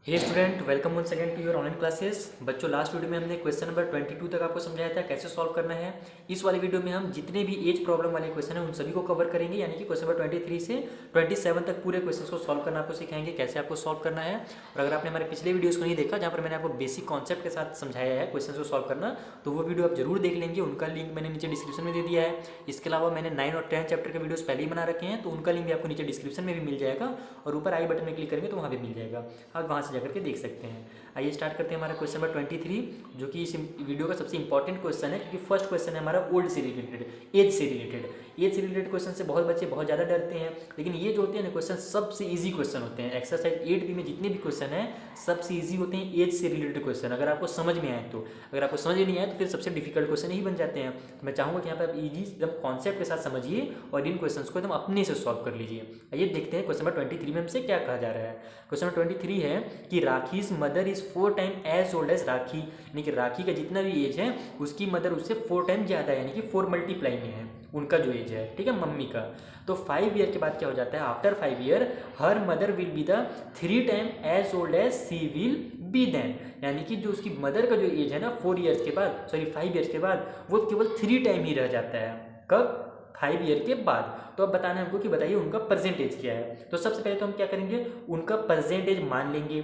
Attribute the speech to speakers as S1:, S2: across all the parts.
S1: Hey student, welcome one second to your online classes. बच्चों, last video में हमने question number 22 तक आपको समझाया था कैसे सॉल्व करना है। इस वाले वीडियो में हम जितने भी एज प्रॉब्लम वाले क्वेश्चन हैं उन सभी को कवर करेंगे, यानी कि क्वेश्चन नंबर 23 से 27 तक पूरे क्वेश्चन को सॉल्व करना आपको सिखाएंगे, कैसे आपको सॉल्व करना है। और अगर आपने हमारे पिछले वीडियोज़ को नहीं देखा जहाँ पर मैंने आपको बेसिक कॉन्सेप्ट के साथ समझाया है क्वेश्चन को सॉल्व करना, तो वो वीडियो आप जरूर देख लेंगे। उनका लिंक मैंने नीचे डिस्क्रिप्शन में दे दिया है। इसके अलावा मैंने 9 और 10 चैप्टर के वीडियोज़ पहले ही बना रखे हैं, तो उनका लिंक भी आपको नीचे डिस्क्रिप्शन में भी मिल जाएगा और ऊपर आई बटन में क्लिक करेंगे तो वहाँ भी मिल जाएगा, आप वहाँ से जाकर के देख सकते हैं। आइए स्टार्ट करते हैं हमारा क्वेश्चन नंबर 23, जो कि इस वीडियो का सबसे इंपॉर्टेंट क्वेश्चन है, क्योंकि फर्स्ट क्वेश्चन है हमारा ओल्ड से रिलेटेड, एज से रिलेटेड। एज से रिलेटेड क्वेश्चन से बहुत बच्चे बहुत ज़्यादा डरते हैं, लेकिन ये जो होते हैं ना क्वेश्चन सबसे ईजी क्वेश्चन होते हैं। एक्सरसाइज 8B में जितने भी क्वेश्चन हैं सबसे ईजी होते हैं एज से रिलेटेड क्वेश्चन, अगर आपको समझ में आए तो। अगर आपको समझ नहीं आए तो फिर सबसे डिफिकल्ट क्वेश्चन ही बन जाते हैं। तो मैं चाहूँगा कि यहाँ पर आप ईजी एकदम कॉन्सेप्ट के साथ समझिए और इन क्वेश्चन को एकदम अपने से सॉल्व कर लीजिए। आइए देखते हैं क्वेश्चन नंबर 23 में हमसे क्या कहा जा रहा है। क्वेश्चन नंबर 23 है कि Rakhi's mother is 4 time as old as Rakhi, यानी कि राखी का जितना भी एज है उसकी मदर उससे 4 टाइम ज़्यादा है, यानी कि 4 मल्टीप्लाई में है उनका जो एज है, ठीक है, मम्मी का। तो 5 ईयर के बाद क्या हो जाता है, after 5 year her mother will be the 3 time as old as she will be then, यानी कि जो उसकी मदर का जो एज है ना 4 ईयर्स के बाद, सॉरी 5 ईयर्स के बाद, वो केवल 3 टाइम ही रह जाता है। कब? 5 ईयर के बाद। तो अब बताना है हमको कि बताइए उनका परसेंटेज क्या है। तो सबसे पहले तो हम क्या करेंगे, उनका परसेंटेज मान लेंगे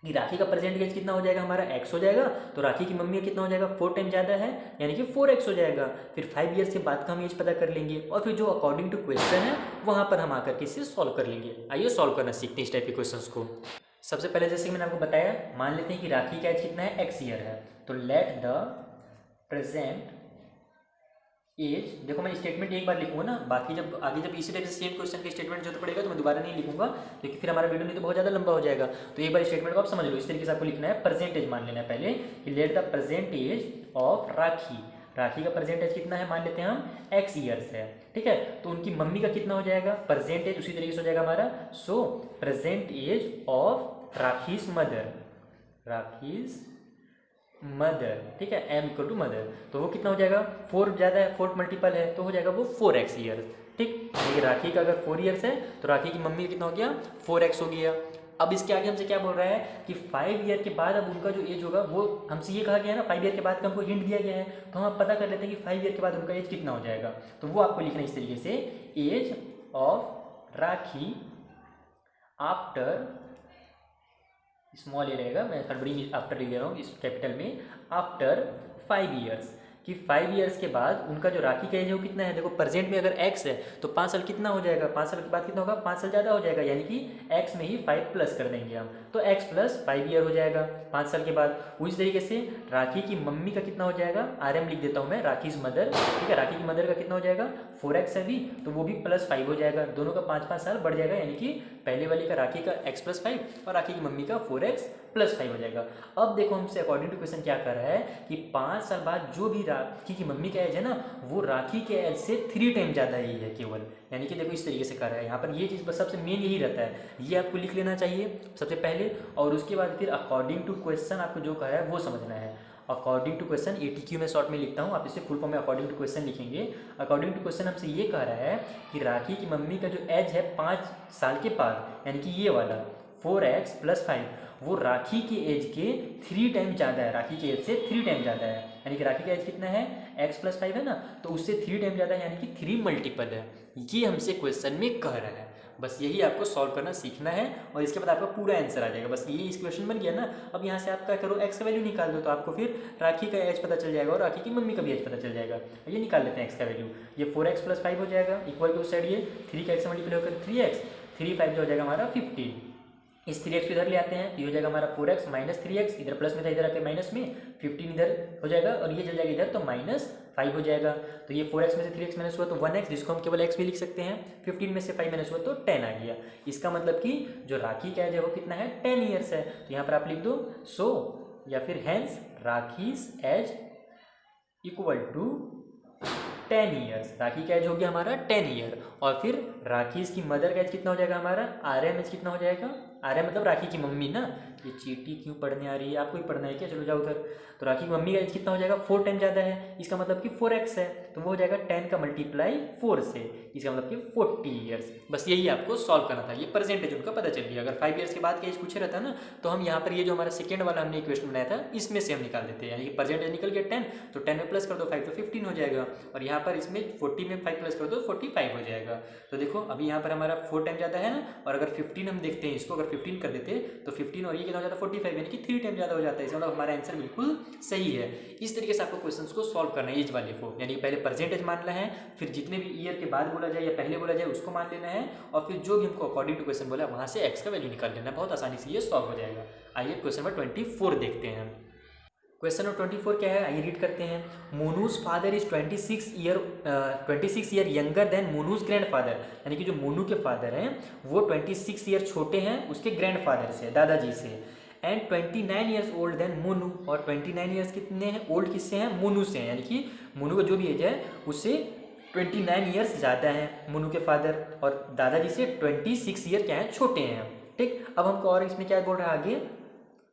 S1: कि राखी का परसेंटेज कितना हो जाएगा हमारा, x हो जाएगा। तो राखी की मम्मी का कितना हो जाएगा, 4 टाइम ज़्यादा है, यानी कि 4x हो जाएगा। फिर 5 ईयर्स के बाद का हम एज पता कर लेंगे और फिर जो अकॉर्डिंग टू क्वेश्चन है वहाँ पर हम आकर के इसे सॉल्व कर लेंगे। आइए सॉल्व करना सीखते हैं इस टाइप के क्वेश्चन को। सबसे पहले जैसे कि मैंने आपको बताया, मान लेते हैं कि राखी का एज कितना है, x ईयर है। तो लेट द प्रेजेंट एज, देखो मैं स्टेटमेंट एक बार लिखूंगा ना, बाकी जब आगे जब इसी टाइप से सेम क्वेश्चन के स्टेटमेंट जरूरत पड़ेगा तो मैं दोबारा नहीं लिखूंगा, क्योंकि फिर हमारा वीडियो नहीं तो बहुत ज़्यादा लंबा हो जाएगा। तो एक बार स्टेटमेंट को आप समझ लो, इस तरीके से आपको लिखना है। परसेंटेज मान लेना है पहले कि लेट द परसेंटेज ऑफ राखी, राखी का परसेंटेज कितना है मान लेते हैं हम, x ईयर्स है, ठीक है। तो उनकी मम्मी का कितना हो जाएगा, परसेंटेज उसी तरीके से हो जाएगा हमारा। So present age of Rakhi's mother, Rakhi's mother, ठीक है, m इक्वल टू मदर, तो वो कितना हो जाएगा, 4 ज़्यादा है, 4 मल्टीपल है, तो हो जाएगा वो 4x ईयर, ठीक। देखिए राखी का अगर 4 ईयर्स है तो राखी की मम्मी का कितना हो गया, 4x हो गया। अब इसके आगे हमसे क्या बोल रहा है कि 5 ईयर के बाद अब उनका जो एज होगा, वो हमसे ये कहा गया है ना 5 ईयर के बाद का हमको हिंट दिया गया है, तो हम पता कर लेते हैं कि 5 ईयर के बाद उनका एज कितना हो जाएगा। तो वो आपको लिखना है इस तरीके से, age of Rakhi after, small a रहेगा, मैं हड़बड़ी आफ्टर लिख दे रहा हूँ इस कैपिटल में, आफ्टर 5 ईयर्स, कि 5 ईयर्स के बाद उनका जो राखी का एज है वो कितना है। देखो प्रेजेंट में अगर x है तो 5 साल कितना हो जाएगा, 5 साल के बाद कितना होगा, 5 साल ज़्यादा हो जाएगा, यानी कि x में ही 5 प्लस कर देंगे हम, तो x प्लस 5 ईयर हो जाएगा 5 साल के बाद। उसी तरीके से राखी की मम्मी का कितना हो जाएगा, RM लिख देता हूँ मैं, राखीज मदर, ठीक है, राखी की मदर का कितना हो जाएगा, 4x है भी, तो वो भी प्लस 5 हो जाएगा, दोनों का 5-5 साल बढ़ जाएगा, यानी कि पहले वाले का राखी का x प्लस 5 और राखी की मम्मी का 4x प्लस 5 हो जाएगा। अब देखो हमसे अकॉर्डिंग टू क्वेश्चन क्या कर रहा है कि 5 साल बाद जो भी राखी की मम्मी का एज है ना, वो राखी के एज से 3 टाइम ज़्यादा ही है केवल, यानी कि देखो इस तरीके से कर रहा है यहाँ पर। ये चीज़ बस सबसे मेन यही रहता है, ये आपको लिख लेना चाहिए सबसे पहले, और उसके बाद फिर अकॉर्डिंग टू क्वेश्चन आपको जो कह रहा है वो समझना है। अकॉर्डिंग टू क्वेश्चन, ATQ में शॉर्ट में लिखता हूँ, आप इसे फुल फॉर्म में अकॉर्डिंग टू क्वेश्चन लिखेंगे। अकॉर्डिंग टू क्वेश्चन हमसे ये कह रहा है कि राखी की मम्मी का जो एज है 5 साल के बाद, यानी कि ये वाला 4x प्लस 5, वो राखी के एज के 3 टाइम ज़्यादा है, राखी के एज से 3 टाइम ज़्यादा है, यानी कि राखी का एज कितना है, x प्लस 5 है ना, तो उससे 3 टाइम ज़्यादा है, यानी कि 3 मल्टीपल है। ये हमसे क्वेश्चन में कह रहा है, बस यही आपको सॉल्व करना सीखना है और इसके बाद आपका पूरा आंसर आ जाएगा। बस ये इस क्वेश्चन बन गया ना। अब यहाँ से आप क्या करो, x का वैल्यू निकाल दो, तो आपको फिर राखी का एज पता चल जाएगा और राखी की मम्मी का भी एज पता चल जाएगा। ये निकाल लेते हैं x का वैल्यू, ये 4x प्लस 5 हो जाएगा, इक्वल टू उस साइड ये 3 का x से मल्टीप्लाई होकर 3x, 3 5 जो हो जाएगा हमारा 15, इस 3x को इधर ले आते हैं, ये हो जाएगा हमारा 4x माइनस 3x, इधर प्लस में था इधर आके माइनस में, 15 इधर हो जाएगा और ये चल जाएगा इधर, तो -5 हो जाएगा। तो ये 4x में से 3x माइनस हुआ तो 1x, जिसको हम केवल x भी लिख सकते हैं। 15 में से 5 माइनस हुआ तो 10 आ गया। इसका मतलब कि जो राखी का एज है वो कितना है, 10 ईयर्स है। तो यहाँ पर आप लिख दो सो या फिर hence Rakhi's age equal to 10 years, Rakhi का एज हो गया हमारा 10 ईयर। और फिर राखीज की मदर का एज कितना हो जाएगा हमारा, RM एज कितना हो जाएगा आ रहा है मतलब राखी की मम्मी ना, ये चीटी क्यों पढ़ने आ रही है, आपको ही पढ़ना है क्या, चलो जाओ उधर। तो राखी की मम्मी का एज कितना हो जाएगा, 4 टाइम ज़्यादा है, इसका मतलब कि 4x है, तो वो हो जाएगा 10 का मल्टीप्लाई 4 से, इसका मतलब कि 40 ईयर्स। बस यही आपको सॉल्व करना था, ये परसेंटेज उनका पता चल गया। अगर 5 ईयर्स के बाद का एज पूछे रहता ना, तो हम यहाँ पर ये जो हमारा सेकेंड वाला हमने इक्वेशन बनाया था इसमें से हम निकाल देते हैं, यानी कि परसेंटेज निकल गया 10, तो 10 में प्लस कर दो 5 तो 15 हो जाएगा, और यहाँ पर इसमें 40 में 5 प्लस कर दो 45 हो जाएगा। तो देखो अभी यहाँ पर हमारा 4 टाइम ज़्यादा है ना, और अगर 15 हम देखते हैं इसको, अगर 15 कर देते तो 15 और ये कितना हो जाता है 45, यानी कि 3 टाइम ज़्यादा हो जाता है, इसका मतलब हमारा आंसर बिल्कुल सही है। इस तरीके से आपको क्वेश्चंस को सॉल्व करना है एज वाले को, यानी कि पहले परसेंटेज मानना है, फिर जितने भी ईयर के बाद बोला जाए या पहले बोला जाए उसको मान लेना है, और फिर जो भी हमको अकॉर्डिंग टू क्वेश्चन बोला वहाँ से एक्स का वैल्यू निकाल लेना है, बहुत आसानी से ये सॉल्व हो जाएगा। आइए क्वेश्चन नंबर 24 देखते हैं। क्वेश्चन नंबर 24 क्या है, आइए रीड करते हैं। Monu's father is 26 year younger than Monu's grandfather, यानी कि जो मोनू के फादर हैं वो 26 ईयर छोटे हैं उसके ग्रैंड फादर से, दादाजी से, and 29 years old then Monu, और 29 ईयर्स कितने हैं ओल्ड किससे हैं, मोनू से, यानी कि मोनू का जो भी एज है उससे 29 ईयर्स ज़्यादा हैं मोनू के फादर, और दादाजी से 26 ईयर क्या है छोटे हैं। ठीक, अब हमको और इसमें क्या बोल रहा है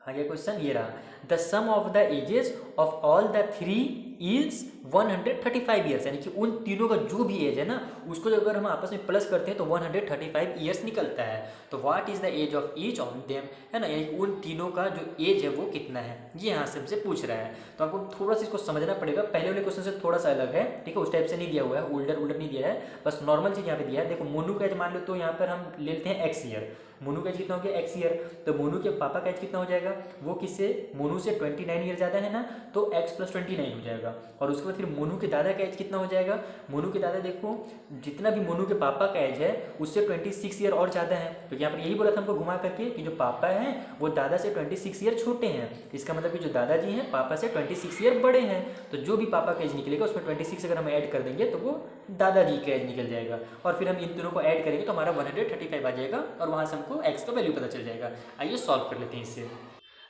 S1: आगे क्वेश्चन ये रहा, the sum of the ages of all the 3 is 135 years, यानी कि उन तीनों का जो भी एज है ना उसको जब अगर हम आपस में प्लस करते हैं तो 135 ईयर्स निकलता है। तो what is the age of each on them, है ना, यानी कि उन तीनों का जो एज है वो कितना है, ये यहाँ से हमसे पूछ रहा है। तो आपको थोड़ा सा इसको समझना पड़ेगा, पहले वाले क्वेश्चन से थोड़ा सा अलग है, ठीक है, उस टाइप से नहीं दिया हुआ है, ओल्डर नहीं दिया है, बस नॉर्मल चीज़ यहाँ पे दिया है। देखो मोनू का एज मान लो तो यहाँ पर हम लेते हैं एक्स ईयर, मोनू का एज कितना हो गया एक्स ईयर, तो मोनू के पापा का एज कितना हो जाएगा, वो किससे, मोनू से 29 ईयर ज़्यादा है ना, तो x + 29 हो जाएगा। और उसके बाद फिर मोनू के दादा का एज कितना हो जाएगा, मोनू के दादा देखो जितना भी मोनू के पापा का एज है उससे 26 ईयर और ज़्यादा है, तो यहाँ पर यही बोला था हमको घुमा करके कि जो पापा हैं वो दादा से 26 ईयर छोटे हैं, इसका मतलब कि जो दादाजी हैं पापा से 26 ईयर बड़े हैं, तो जो भी पापा का एज निकलेगा उसमें 26 अगर हम ऐड कर देंगे तो वो दादाजी का एज निकल जाएगा, और फिर हम इन दोनों को ऐड करेंगे तो हमारा 135 आ जाएगा, और वहाँ से हमको x का वैल्यू पता चल जाएगा। आइए सॉल्व कर लेते हैं इससे।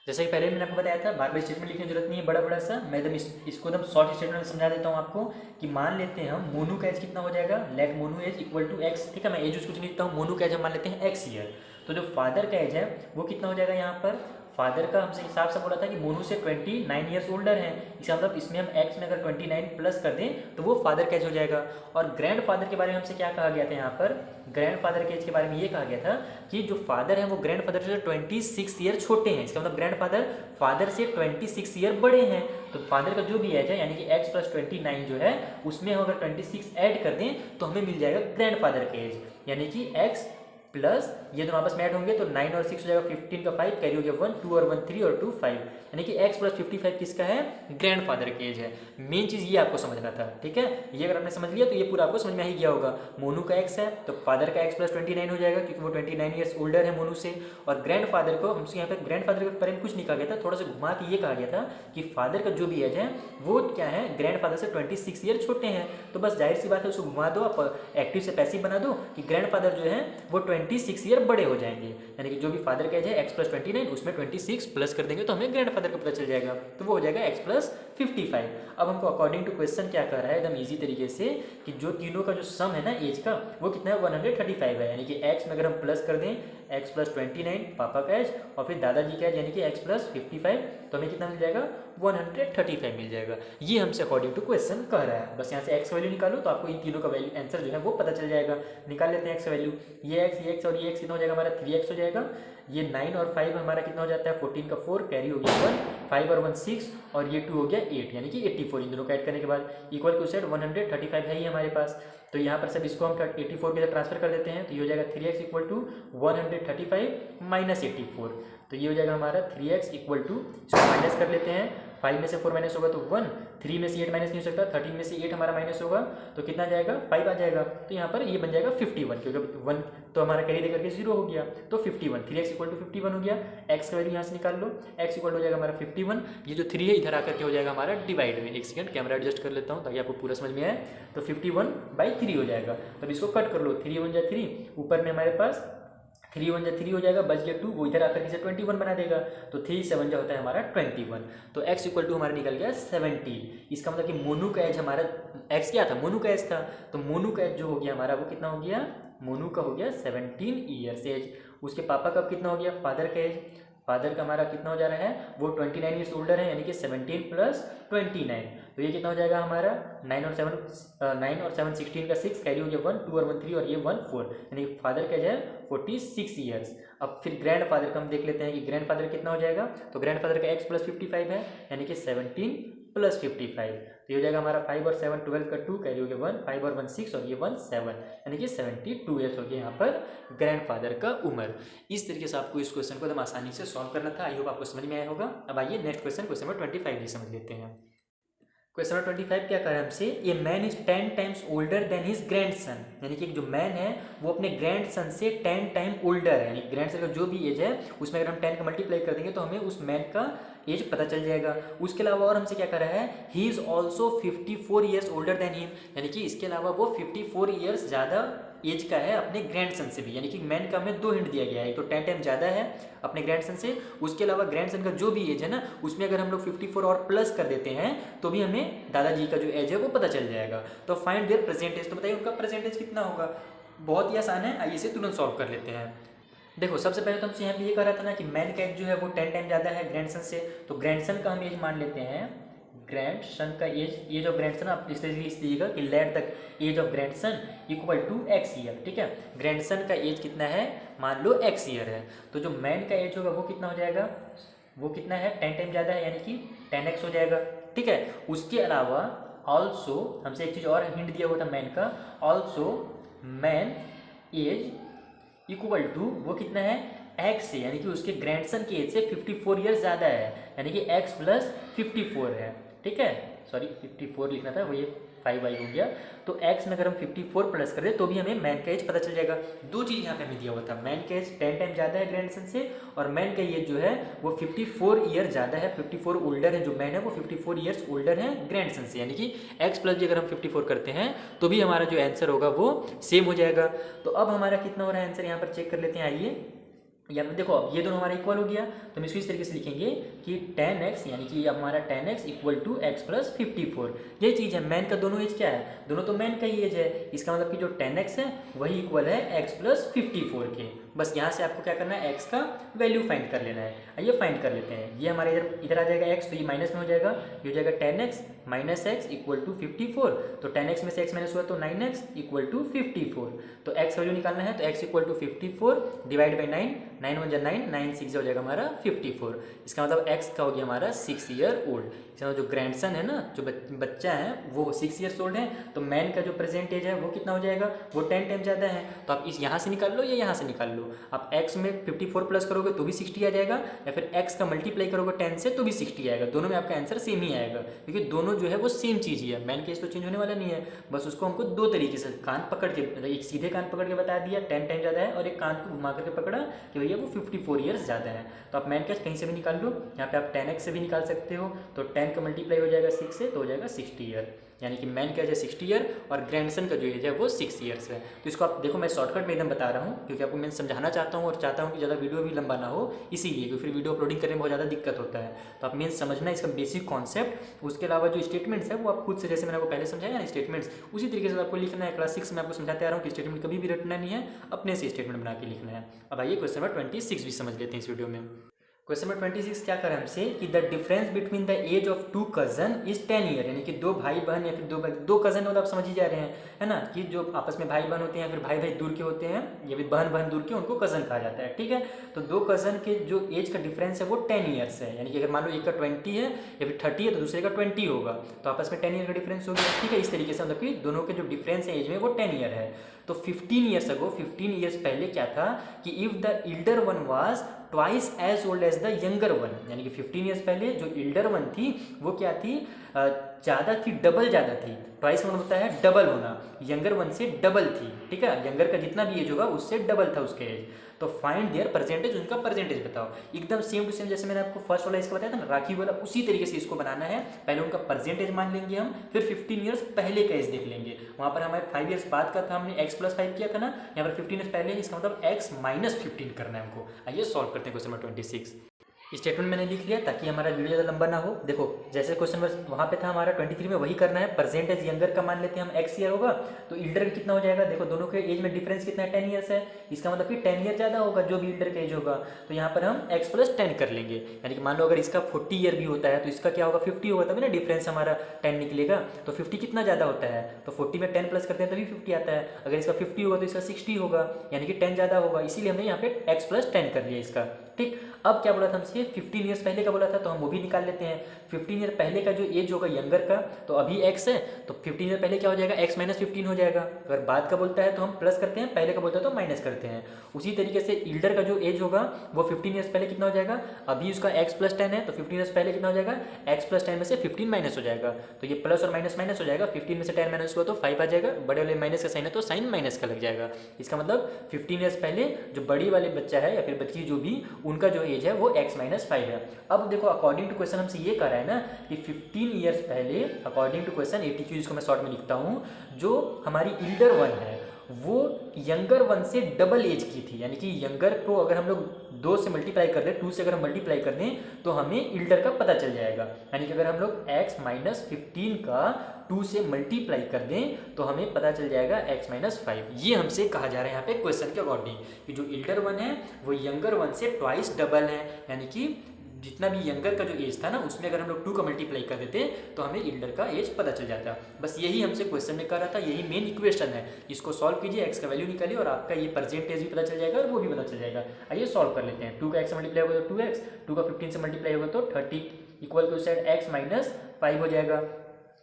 S1: जैसे कि पहले मैंने आपको बताया था बार बार स्टेटमेंट लिखने की जरूरत नहीं है, बड़ा बड़ा सा मैं एकदम इसको एकदम शॉर्ट स्टेटमेंट में समझा देता हूँ आपको, कि मान लेते हैं हम मोनू का एज कितना हो जाएगा, let Monu age equal to x, ठीक है, मैं एज कुछ नहीं लिखता हूँ, मोनू का एज हम मान लेते हैं एक्स ईयर, तो जो फादर का एज है वो कितना हो जाएगा, यहाँ पर फादर का हमसे हिसाब से बोला था कि मोनू से 29 ईयर्स ओल्डर हैं, इसका मतलब इसमें हम एक्स में अगर 29 प्लस कर दें तो वो फादर का एज हो जाएगा। और ग्रैंड फादर के बारे में हमसे क्या कहा गया था, यहाँ पर ग्रैंड फादर के एज के बारे में ये कहा गया था कि जो फादर है वो ग्रैंड फादर से 26 ईयर छोटे हैं, इसका मतलब ग्रैंड फादर से 26 ईयर बड़े हैं, तो फादर का जो भी एज है यानी कि x + 29 जो है उसमें हम अगर 26 ऐड कर दें तो हमें मिल जाएगा ग्रैंड फादर का एज, यानी कि x प्लस ये दोनों आपस में ऐड होंगे तो 9 और 6 हो जाएगा, 15 का 5 कैरी हो गया 1, 2 और 1 3 और 2 5, यानी कि x + 55 किसका है, ग्रैंड फादर का एज है। मेन चीज़ ये आपको समझना था, ठीक है, ये अगर आपने समझ लिया तो ये पूरा आपको समझ में ही गया होगा। मोनू का x है तो फादर का x + 29 हो जाएगा क्योंकि वो 29 ईयर्स ओल्डर है मोनू से, और ग्रैंड फादर को हमसे यहाँ पर ग्रैंड फादर के बारे में कुछ नहीं कहा गया था, थोड़ा सा घुमा के ये कहा गया था कि फादर का जो भी एज है वो क्या है, ग्रैंड फादर से 26 ईयर छोटे हैं, तो बस जाहिर सी बात है उसको घुमा दो, आप एक्टिव से पैसिव बना दो कि ग्रैंड फादर जो है वो 26 ईयर बड़े हो जाएंगे, यानी कि जो भी फादर का एज है x + 29 उसमें 26 प्लस कर देंगे तो हमें ग्रैंड फादर का पता चल जाएगा, तो वो हो जाएगा x + 55। अब हमको अकॉर्डिंग टू क्वेश्चन क्या कर रहा है एकदम इजी तरीके से कि जो तीनों का जो सम है ना एज का वो कितना है 135 है, यानी कि x में अगर हम प्लस कर दें x + 29 पापा का एज और फिर दादाजी का एज यानी कि x + 55 तो हमें कितना मिल जाएगा 135 मिल जाएगा। ये हमसे अकॉर्डिंग टू क्वेश्चन कह रहा है, बस यहाँ से x वैल्यू निकालो तो आपको इन तीनों का वैल्यू आंसर जो है वो पता चल जाएगा। निकाल लेते हैं x वैल्यू, ये x और ये x कितना हो जाएगा हमारा 3x हो जाएगा, ये 9 और 5 हमारा कितना हो जाता है 14 का 4 कैरी हो गया 1, 5 और 1 6 और ये 2 हो गया 8, यानी कि 84, इन दोनों का ऐड करने के बाद इक्वल टू सेट 135 है ही हमारे पास, तो यहाँ पर सब इसको हम 84 के साथ ट्रांसफर कर देते हैं तो ये हो जाएगा 3x = 135 - 84, तो ये हो जाएगा हमारा 3x = इसको माइनस कर लेते हैं, 5 में से 4 माइनस होगा तो 1, 3 में से 8 माइनस नहीं हो सकता, 13 में से 8 हमारा माइनस होगा तो कितना जाएगा 5 आ जाएगा, तो यहाँ पर ये बन जाएगा 51 क्योंकि 1 तो हमारा कैरी दे करके 0 हो गया, तो 51 3x = 51 हो गया। x का वैल्यू यहाँ से निकाल लो, x = हो जाएगा हमारा 51, ये जो 3 है इधर आकर के हो जाएगा हमारा डिवाइड में, एक सेकंड कैमरा एडजस्ट कर लेता हूँ ताकि आपको पूरा समझ में आए, तो 51/3 हो जाएगा, तब इसको कट कर लो, 3 × 1 = 3, ऊपर में हमारे पास 3 × 1 = 3 हो जाएगा, बच गया 2, वो इधर आकर के 21 बना देगा, तो 3 × 7 होता है हमारा 21, तो x = हमारा निकल गया 70। इसका मतलब कि मोनू का एज हमारा x क्या था, मोनू का एज था, तो मोनू का एज जो हो गया हमारा वो कितना हो गया, मोनू का हो गया 17 ईयर्स एज, उसके पापा का कितना हो गया, फादर का एज, फादर का हमारा कितना हो जा रहा है, वो 29 ईयर्स ओल्डर है, यानी कि 17 + 29, तो ये कितना हो जाएगा हमारा 9 और 7 16 का 6 कैरी हो गया 1 2 और 1 3 और ये 1 4, यानी कि फादर का जो है 46 ईयर्स। अब फिर ग्रैंड फादर का हम देख लेते हैं कि ग्रैंड फादर कितना हो जाएगा, तो ग्रैंड फादर का x + 55 है, यानी कि 17 + 55, तो ये हो जाएगा हमारा 5 और 7 12 का 2 कैरी हो गया 1 5 और 1 6 और ये 1 7, यानी कि 72 ईयर्स हो गया यहाँ पर ग्रैंड फादर का उम्र। इस तरीके से आपको इस क्वेश्चन को एकदम आसानी से सॉल्व करना था। आई होप आपको समझ में आया होगा। अब आइए नेक्स्ट क्वेश्चन नंबर 25 भी समझ लेते हैं। क्वेश्चन नंबर 25 क्या कर रहा है हमसे, a man is 10 times older than his grandson, यानी कि जो मैन है वो अपने ग्रैंडसन से 10 टाइम ओल्डर है, यानी ग्रैंडसन का जो भी एज है उसमें अगर हम 10 का मल्टीप्लाई कर देंगे तो हमें उस मैन का एज पता चल जाएगा। उसके अलावा और हमसे क्या कर रहा है, he is also 54 years older than him, यानी कि इसके अलावा वो 54 ईयर्स ज़्यादा एज का है अपने ग्रैंडसन से भी, यानी कि मैन का हमें 2 हिंट दिया गया है, तो 10 टाइम ज़्यादा है अपने ग्रैंडसन से, उसके अलावा ग्रैंडसन का जो भी एज है ना उसमें अगर हम लोग 54 और प्लस कर देते हैं तो भी हमें दादाजी का जो एज है वो पता चल जाएगा। तो फाइंड देयर प्रेजेंट एज, तो बताइए उनका प्रेजेंट एज कितना होगा। बहुत ही आसान है, आइए इसे तुरंत सॉल्व कर लेते हैं। देखो सबसे पहले तो हमसे यहाँ पे ये कह रहा था ना कि मैन का एज जो है वो 10 टाइम ज़्यादा है ग्रैंडसन से, तो ग्रैंडसन का हम एज मान लेते हैं, ग्रैंडसन का एज ऑफ ग्रैंडसन आप इस तरीके से लीजिएगा कि let the age of grandson equal to x year, ठीक है। ग्रैंडसन का एज कितना है, मान लो x ईयर है, तो जो मैन का एज होगा वो कितना हो जाएगा, वो कितना है 10 टाइम ज़्यादा है, यानी कि 10x हो जाएगा, ठीक है। उसके अलावा ऑल्सो हमसे एक चीज़ और हिंट दिया हुआ था मैन का, also man age equal to वो कितना है x से, यानी कि उसके ग्रैंडसन की एज से 54 ईयर्स ज़्यादा है, यानी कि x + 54 है, ठीक है। सॉरी 54 लिखना था, वो ये 5y हो गया, तो x में अगर हम 54 प्लस कर दें तो भी हमें मैन का एज पता चल जाएगा। दो चीज़ यहाँ पे हमें दिया हुआ था, मैन का एज 10 टाइम ज़्यादा है ग्रैंडसन से, और मैन का एज जो है वो 54 ईयर ज़्यादा है, 54 ओल्डर है, जो मैन है वो 54 ईयर्स ओल्डर है ग्रैंडसन से, यानी कि x प्लस भी अगर हम 54 करते हैं तो भी हमारा जो आंसर होगा वो सेम हो जाएगा। तो अब हमारा कितना हो रहा है आंसर, यहाँ पर चेक कर लेते हैं। आइए यहाँ पे देखो अब ये दोनों हमारा इक्वल हो गया, तो हम इसको इस तरीके से लिखेंगे कि 10x, यानी कि हमारा 10x इक्वल टू x + 54, ये चीज़ है। मैन का दोनों एज क्या है, दोनों तो मैन का ही एज है, इसका मतलब कि जो 10x है वही इक्वल है x + 54 के। बस यहाँ से आपको क्या करना है, x का वैल्यू फाइंड कर लेना है। आइए फाइंड कर लेते हैं। ये हमारे इधर आ जाएगा x, तो ये माइनस में हो जाएगा, ये हो जाएगा 10x - x इक्वल टू 54, तो 10x में से x माइनस हुआ तो 9x इक्वल टू 54, तो x वैल्यू निकालना है, तो x equal to 54 divide by 9, 9 × 9 9 6 हो जाएगा हमारा 54, इसका मतलब x का हो गया हमारा 6 ईयर ओल्ड। इसका जो ग्रैंडसन है ना, जो बच्चा है वो 6 ईयर्स ओल्ड है, तो मैन का जो प्रेजेंट एज है वो कितना हो जाएगा, वो 10 टाइम ज़्यादा है। तो आप इस यहाँ से निकाल लो या यहाँ से निकाल लो, आप x में 54 प्लस करोगे तो भी 60 आ जाएगा, या फिर x का मल्टीप्लाई करोगे 10 से तो भी 60 आएगा, दोनों में आपका आंसर सेम ही आएगा, क्योंकि दोनों जो है वो सेम चीज़ ही है। मैन केस तो चेंज होने वाला नहीं है, बस उसको हमको दो तरीके से कान पकड़ के, मतलब एक सीधे कान पकड़ के बता दिया 10 टाइम ज़्यादा है, और एक कान को घुमा करके पकड़ा कि भैया वो 54 ईयर्स ज़्यादा है। तो आप मैन केस कहीं से भी निकाल लो, यहाँ पे आप 10x से भी निकाल सकते हो, तो 10 का मल्टीप्लाई हो जाएगा 6 से, तो हो जाएगा 60 ईयर, यानी कि मैन का एज है 60 ईयर और ग्रैंडसन का जो एज है वो 6 ईयर्स है। तो इसको आप देखो, मैं शॉर्टकट में एकदम बता रहा हूँ, क्योंकि आपको मैं समझाना चाहता हूँ और चाहता हूँ कि ज़्यादा वीडियो भी लंबा ना हो, इसीलिए, क्योंकि फिर वीडियो अपलोडिंग करने में बहुत ज़्यादा दिक्कत होता है। तो आप मेन समझना इसका बेसिक कॉन्सेप्ट, उसके अलावा जो स्टेटमेंट्स है वो आप खुद से, जैसे मैंने आपको पहले समझाया ना स्टेटमेंट्स, उसी तरीके से आपको लिखना है। क्लास 6 में आपको समझाते आ रहा हूँ कि स्टेटमेंट कभी भी रटना नहीं है, अपने से स्टेटमेंट बना के लिखना है। अब आइए क्वेश्चन नंबर 26 भी समझ लेते हैं इस वीडियो में। क्वेश्चन नंबर 26 क्या कर हमसे कि the difference between the age of 2 cousin is 10 year, यानी कि दो भाई बहन या फिर दो कजन, मतलब आप समझ ही जा रहे हैं, है ना, कि जो आपस में भाई बहन होते हैं, फिर भाई भाई दूर के होते हैं, या फिर बहन बहन दूर के, उनको कजन कहा जाता है, ठीक है। तो दो कजन के जो एज का डिफरेंस है वो 10 ईयर्स है, यानी कि अगर मान लो एक का 20 है या फिर 30 है तो दूसरे का 20 होगा, तो आपस में 10 ईयर का डिफरेंस हो गया, ठीक है। इस तरीके से मतलब कि दोनों के जो डिफरेंस है एज में वो 10 ईयर है। तो 15 ईयर्स अगो, 15 ईयर्स पहले क्या था कि if the elder one was twice as old as the younger one, यानी कि 15 ईयर्स पहले जो इल्डर वन थी वो क्या थी, ज़्यादा थी, डबल ज़्यादा थी। ट्वाइस का मतलब होता है डबल होना, यंगर वन से डबल थी, ठीक है। यंगर का जितना भी एज होगा उससे डबल था उसके एज। तो फाइंड देयर परसेंटेज, उनका परसेंटेज बताओ। एकदम सेम टू सेम जैसे मैंने आपको फर्स्ट वाला इसका बताया था ना, राखी वाला, उसी तरीके से इसको बनाना है। पहले उनका परसेंटेज मान लेंगे हम, फिर 15 ईयर्स पहले का एज देख लेंगे। वहाँ पर हमारे 5 ईयर्स बाद का था, हमने x + 5 किया था ना, यहाँ पर 15 ईयर्स पहले, इसका मतलब x - 15 करना है हमको। आइए सॉल्व करते हैं क्वेश्चन नंबर 26। स्टेटमेंट मैंने लिख लिया ताकि हमारा वीडियो ज़्यादा लंबा ना हो। देखो जैसे क्वेश्चन वहाँ पे था हमारा 23 में, वही करना है। परसेंटेज यंगर का मान लेते हैं हम एक्स ईयर होगा, तो इल्डर कितना हो जाएगा। देखो दोनों के एज में डिफरेंस कितना है, 10 ईयर्स है। इसका मतलब कि 10 ईयर ज़्यादा होगा जो भी इल्डर का एज होगा, तो यहाँ पर हम एक्स प्लस 10 कर लेंगे। यानी कि मान लो अगर इसका 40 ईयर भी होता है तो इसका क्या होगा, 50 होगा, तभी ना डिफरेंस हमारा 10 निकलेगा। तो 50 कितना ज़्यादा होता है, तो 40 में 10 प्लस करते हैं तभी 50 आता है। अगर इसका 50 होगा तो इसका 60 होगा, यानी कि 10 ज़्यादा होगा, इसीलिए हमने यहाँ पे एक्स प्लस 10 कर लिया इसका। ठीक, अब क्या बोला था हमसे, 15 ईयर्स पहले का बोला था, तो हम वो भी निकाल लेते हैं। 15 ईयर पहले का जो एज होगा यंगर का, तो अभी एक्स है, तो 15 ईयर पहले क्या हो जाएगा, एक्स माइनस 15 हो जाएगा। अगर बाद का बोलता है तो हम प्लस करते हैं, पहले का बोलता है तो माइनस करते हैं। उसी तरीके से इल्डर का जो एज होगा वो 15 ईयर्स पहले कितना हो जाएगा, अभी उसका एक्स प्लस 10 है, तो 15 ईयर्स पहले कितना हो जाएगा, एक्स प्लस 10 में से 15 माइनस हो जाएगा, तो ये प्लस और माइनस माइनस हो जाएगा। 15 में से 10 माइनस हुआ तो 5 आ जाएगा, बड़े वाले माइनस का साइन है तो साइन माइनस का लग जाएगा। इसका मतलब 15 ईयर्स पहले जो बड़ी वाले बच्चा है या फिर बच्ची जो भी, उनका जो एज है वो एक्स माइनस 5 है। अब देखो अकॉर्डिंग टू क्वेश्चन हमसे ये कह रहा है ना कि 15 ईयर्स पहले, अकॉर्डिंग टू क्वेश्चन 82, जिसको मैं शॉर्ट में लिखता हूँ, जो हमारी इल्डर वन है वो यंगर वन से डबल एज की थी। यानी कि यंगर को अगर हम लोग 2 से मल्टीप्लाई कर दें, 2 से अगर हम मल्टीप्लाई कर दें तो हमें इल्डर का पता चल जाएगा। यानी कि अगर हम लोग x माइनस 15 का 2 से मल्टीप्लाई कर दें तो हमें पता चल जाएगा x माइनस 5। ये हमसे कहा जा रहा है यहाँ पे क्वेश्चन के अकॉर्डिंग कि जो इल्डर वन है वो यंगर वन से ट्वाइस डबल है। यानी कि जितना भी यंगर का जो एज था ना, उसमें अगर हम लोग 2 का मल्टीप्लाई कर देते तो हमें इल्डर का एज पता चल जाता। बस यही हमसे क्वेश्चन में कर रहा था, यही मेन इक्वेशन है। इसको सॉल्व कीजिए, एक्स का वैल्यू निकालिए और आपका ये परसेंटेज भी पता चल जाएगा और वो भी पता चल जाएगा। आइए सॉल्व कर लेते हैं। 2 का एक्स से मल्टीप्लाई होगा तो 2x, 2 का 15 से मल्टीप्लाई होगा तो 30 इक्वल टू साइड एक्स माइनस 5 हो जाएगा।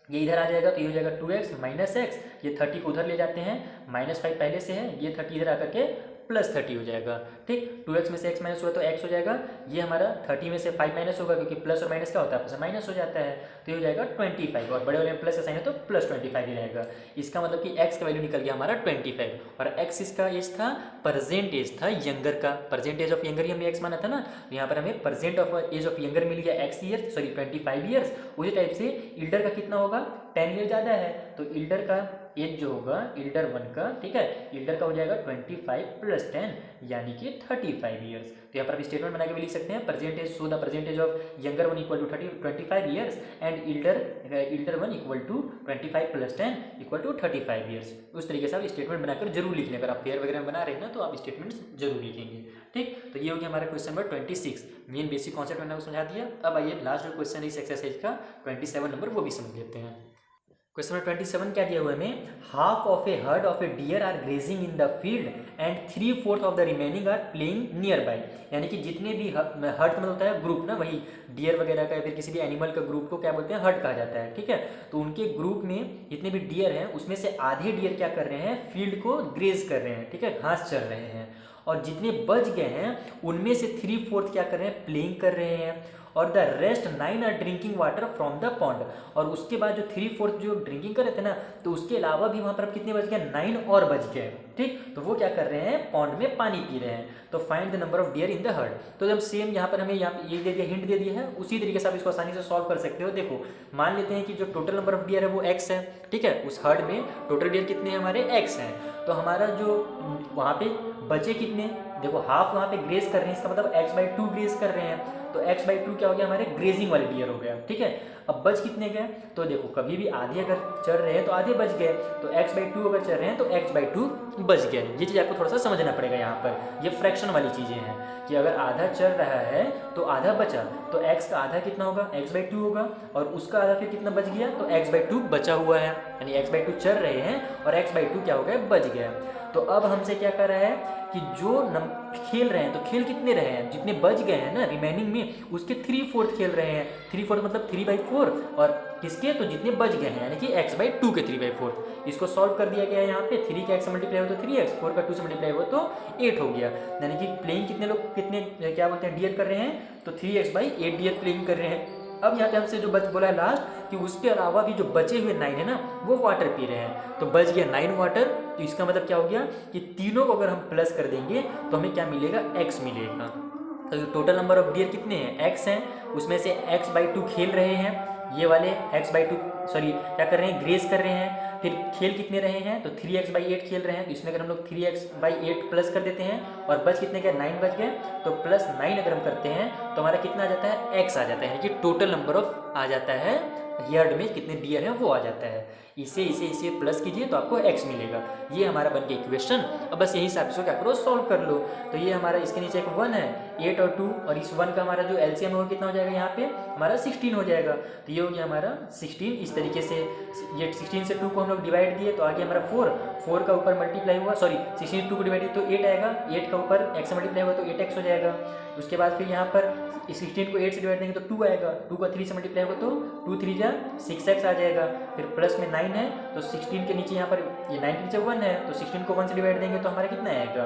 S1: ये इधर आ जाएगा तो ये हो जाएगा 2x माइनस एक्स, ये 30 को उधर ले जाते हैं, माइनस 5 पहले से है, ये 30 इधर आकर के प्लस 30 हो जाएगा। ठीक, 2x में से x माइनस हुआ तो x हो जाएगा, ये हमारा 30 में से 5 माइनस होगा क्योंकि प्लस और माइनस क्या होता है, आपस में माइनस हो जाता है, तो ये हो जाएगा 25 और बड़े वाले में प्लस का साइन है तो प्लस 25 ही रहेगा। इसका मतलब कि x का वैल्यू निकल गया हमारा 25 और x इसका एज था, प्रेजेंट एज था यंगर का। प्रेजेंट एज ऑफ यंगर ही हमने x माना था ना, तो यहाँ पर हमें present of age of younger मिल गया x ईयर, सॉरी 25 ईयर्स। उसी टाइप से इल्डर का कितना होगा, 10 ईयर ज़्यादा है, तो इल्डर का एज जो होगा इल्डर वन का, ठीक है, इल्डर का हो जाएगा 25 प्लस 10 यानी कि 35 ईयर्स। तो यहाँ पर आप स्टेटमेंट बना के भी लिख सकते हैं, percentage so the percentage of younger one equal to 25 years and elder one equal to 25 plus 10 equal to 35 years. उस तरीके से आप स्टेटमेंट बनाकर जरूर लिख लें। अगर आप पेयर वगैरह बना रहे हैं ना तो आप स्टेटमेंट जरूर लिखेंगे। ठीक, तो ये हो गया हमारा question number 26। Main basic concept मैंने आपको समझा दिया। अब आइए लास्ट जो क्वेश्चन है इस एक्सरसाइज का 27 नंबर, वो भी समझ लेते हैं। क्वेश्चन नंबर 27 क्या दिया हुआ है हमें, half of a herd of a deer are grazing in the field and 3/4 of the remaining are playing nearby. यानी कि जितने भी हर्ड का मतलब होता है ग्रुप ना, वही डियर वगैरह का या फिर किसी भी एनिमल का ग्रुप को क्या बोलते हैं, हर्ड कहा जाता है। ठीक है, तो उनके ग्रुप में जितने भी डियर हैं उसमें से आधे डियर क्या कर रहे हैं, फील्ड को ग्रेज कर रहे हैं, ठीक है, घास चर रहे हैं, और जितने बच गए हैं उनमें से 3/4 क्या कर रहे हैं, प्लेइंग कर रहे हैं, और the rest 9 are drinking water from the pond. और उसके बाद जो 3/4 जो ड्रिंकिंग कर रहे थे ना, तो उसके अलावा भी वहाँ पर अब कितने बच गए, 9 और बच गए। ठीक, तो वो क्या कर रहे हैं, पॉन्ड में पानी पी रहे हैं। तो find the number of dear in the heard. तो जब सेम यहाँ पर हमें यहाँ ये दे दिया, हिंट दे दिया है, उसी तरीके से आप इसको आसानी से सॉल्व कर सकते हो। देखो मान लेते हैं कि जो टोटल नंबर ऑफ डियर है वो x है, ठीक है, उस हर्ड में टोटल डियर कितने हैं हमारे, x हैं। तो हमारा जो वहाँ पे बचे कितने, देखो हाफ वहाँ पे ग्रेज कर रहे हैं, इसका मतलब x/2 ग्रेज कर रहे हैं, तो x/2 क्या हो गया, हमारे ग्रेजिंग वाले डियर हो गया। ठीक है, अब बच कितने गए, तो देखो कभी भी आधे अगर चढ़ रहे हैं तो आधे बच गए, तो x/2 अगर चढ़ रहे हैं तो x/2 बच गए। ये चीज़ आपको थोड़ा सा समझना पड़ेगा। यहाँ पर ये फ्रैक्शन वाली चीज़ें हैं कि अगर आधा चढ़ रहा है तो आधा बचा, तो x का आधा कितना होगा, x/2 होगा, और उसका आधा फिर कितना बच गया, तो x/2 बचा हुआ है। यानी x/2 चढ़ रहे हैं और x/2 क्या हो गया, बच गया। तो अब हमसे क्या कर रहा है कि जो खेल रहे हैं, तो खेल कितने रहे हैं, जितने बच गए हैं ना रिमेनिंग में, उसके 3/4 खेल रहे हैं। 3/4 मतलब 3/4, और किसके, तो जितने बच गए हैं, यानी कि x/2 के 3/4। इसको सॉल्व कर दिया गया है। यहाँ पे 3 का x से मल्टीप्लाई हो तो 3x, 4 का 2 से मल्टीप्लाई हो तो 8 हो गया। यानी कि प्लेइंग कितने लोग, कितने क्या बोलते हैं, डियर कर रहे हैं, तो 3x/8 डियर प्लेइंग कर रहे हैं। अब यहाँ पे हमसे जो बोला है लास्ट कि उसके अलावा भी जो बचे हुए 9 है ना, वो वाटर पी रहे हैं, तो बच गया 9 वाटर। तो इसका मतलब क्या हो गया कि तीनों को अगर हम प्लस कर देंगे तो हमें क्या मिलेगा, x मिलेगा। तो टोटल नंबर ऑफ डियर कितने हैं, x हैं, उसमें से x/2 खेल रहे हैं, ये वाले x/2 सॉरी क्या कर रहे हैं, ग्रेज कर रहे हैं, फिर खेल कितने रहे हैं, तो 3x/8 खेल रहे हैं, तो इसमें अगर हम लोग 3x/8 प्लस कर देते हैं और बच कितने गए, 9 बच गए, तो +9 अगर हम करते हैं तो हमारा कितना आ जाता है, x आ जाता है, यानी कि टोटल नंबर ऑफ आ जाता है यार्ड में कितने डियर हैं वो आ जाता है। इसे प्लस कीजिए तो आपको x मिलेगा। ये हमारा बन के इक्वेशन। अब बस यही हिसाब से क्या करो, सॉल्व कर लो। तो ये हमारा इसके नीचे एक 1 है, 8 और 2, और इस 1 का हमारा जो एलसीएम होगा कितना हो जाएगा, यहाँ पे हमारा 16 हो जाएगा। तो ये हो गया हमारा 16। इस तरीके से ये 16 से 2 को हम लोग डिवाइड दिए तो आगे हमारा 4 का ऊपर मल्टीप्लाई हुआ, सॉरी 16 2 को डिवाइड दिया तो 8 आएगा, 8 का ऊपर x से मल्टीप्लाई हुआ तो 8x हो जाएगा। उसके बाद फिर यहाँ पर 16 को 8 से डिवाइड देंगे तो 2 आएगा, 2 का 3 से मल्टीप्लाई होगा तो 2 3 जा 6x आ जाएगा। फिर प्लस में 9 है तो 16 के नीचे यहाँ पर ये 9 के नीचे 1 है तो 16 को 1 से डिवाइड देंगे तो हमारा कितना आएगा,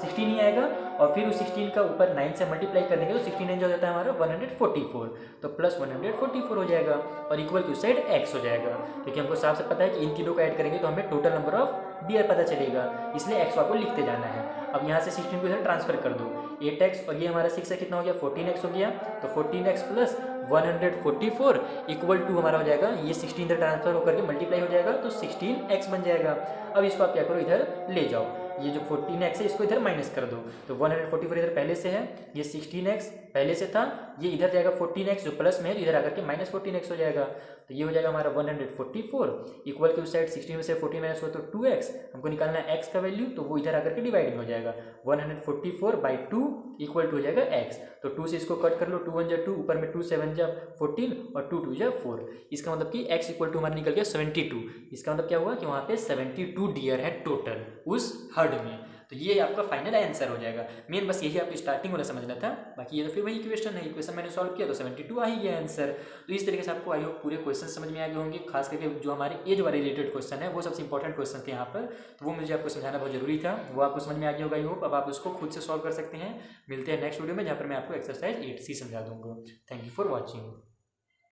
S1: 16 ही आएगा। और फिर उस 16 का ऊपर 9 से मल्टीप्लाई कर देंगे तो 16 हो जाता है हमारा 144, तो प्लस 144 हो जाएगा और इक्वल टू साइड x हो जाएगा, क्योंकि हमको साफ से पता है कि इन तीनों को ऐड करेंगे तो हमें टोटल नंबर ऑफ डियर पता चलेगा, इसलिए x आपको लिखते जाना है। अब यहाँ से 16 को इधर ट्रांसफर कर दो, 8x और ये हमारा 6 है, कितना हो गया 14x हो गया, तो 14x प्लस 144 इक्वल टू हमारा हो जाएगा, ये 16 इधर ट्रांसफर होकर के मल्टीप्लाई हो जाएगा तो 16x बन जाएगा। अब इसको आप क्या करो, इधर ले जाओ, ये जो 14x है इसको इधर माइनस कर दो, तो 144 इधर पहले से है, ये 16x पहले से था, ये इधर जाएगा 14x जो प्लस में है तो इधर आकर के -14x हो जाएगा, तो ये हो जाएगा हमारा 144 इक्वल के उस साइड 16 में से 14 माइनस हुआ तो 2x, हमको निकालना है x का वैल्यू, तो वो इधर आकर के डिवाइडिंग हो जाएगा, 144/2 इक्वल टू हो जाएगा x। तो 2 से इसको कट कर लो, 2 1 जा 2, ऊपर में 2 7 जा 14 और 2 2 जा 4, इसका मतलब कि x इक्वल टू हमारा निकल गया 72। इसका मतलब क्या हुआ कि वहाँ पे 72 डियर है टोटल उस हर्ड में। तो ये आपका फाइनल आंसर हो जाएगा। मेन बस यही आपको स्टार्टिंग वाला समझना था, बाकी ये तो फिर वही इक्वेशन है, इक्वेशन मैंने सॉल्व किया तो 72 आ ही गया आंसर। तो इस तरीके से आपको आई होप पूरे क्वेश्चन समझ में आ गए होंगे, खास करके जो हमारे एज वाले रिलेटेड क्वेश्चन है वो सबसे इंपॉर्टेंट क्वेश्चन थे यहाँ पर, तो वो मुझे आपको समझाना बहुत जरूरी था, वो आपको समझ में आ गया होगा आई होप। अब आप उसको खुद से सॉल्व कर सकते हैं। मिलते हैं नेक्स्ट वीडियो में जहाँ पर मैं आपको एक्सरसाइज 8C समझा दूंगा। Thank you for watching.